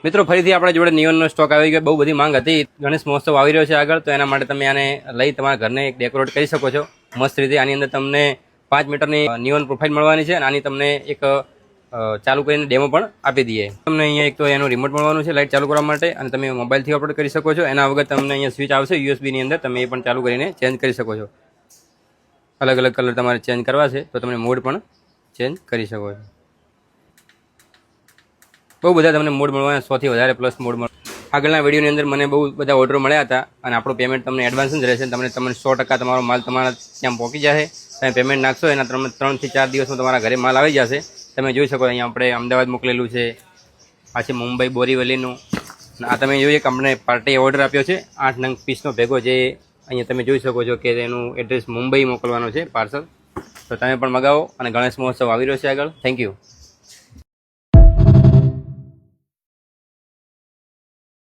મિત્રો ફરીથી આપણા જોડે નિયોનનો સ્ટોક આવી ગયો. બહુ બધી માંગ હતી. ગણેશ મહોત્સવ આવી રહ્યો છે આગળ, તો એના માટે તમે આને લઈ તમારા ઘરને એક ડેકોરેટ કરી શકો છો મસ્ત રીતે. આની અંદર તમને 5 મીટરની નિયોન પ્રોફાઇલ મળવાની છે અને આની તમને એક ચાલુ કરીને ડેમો પણ આપી દઈએ. તમને અહીંયા એક તો એનું રિમોટ મળવાનું છે લાઇટ ચાલુ કરવા માટે, અને તમે મોબાઈલથી ઓપરેટ કરી શકો છો. એના વગર તમને અહીંયા સ્વિચ આવશે યુએસબીની અંદર, તમે એ પણ ચાલુ કરીને ચેન્જ કરી શકો છો. અલગ અલગ કલર તમારે ચેન્જ કરવા છે તો તમે મોડ પણ ચેન્જ કરી શકો છો. બહુ બધા તમને મોડ મળવાના, 100 થી વધારે પ્લસ મોડ મળે. આગળના વિડીયોની અંદર મને બહુ બધા ઓર્ડરો મળ્યા હતા અને આપણું પેમેન્ટ તમને એડવાન્સ જ રહેશે. તમને 100% તમારો માલ તમારા ત્યાં પહોંચી જશે. તમે પેમેન્ટ નાખશો એના 3 થી 4 દિવસમાં તમારા ઘરે માલ આવી જશે. તમે જોઈ શકો અહીંયા આપણે અમદાવાદ મોકલેલું છે, આ છે મુંબઈ બોરીવલીનું. આ તમે જોઈએ કે અમને પાર્ટીએ ઓર્ડર આપ્યો છે 8 નંગ પીસનો ભેગો, જે અહીંયા તમે જોઈ શકો છો કે એનું એડ્રેસ મુંબઈ મોકલવાનું છે પાર્સલ. તો તમે પણ મગાવો અને ગણેશ મહોત્સવ આવી રહ્યો છે આગળ. Thank you.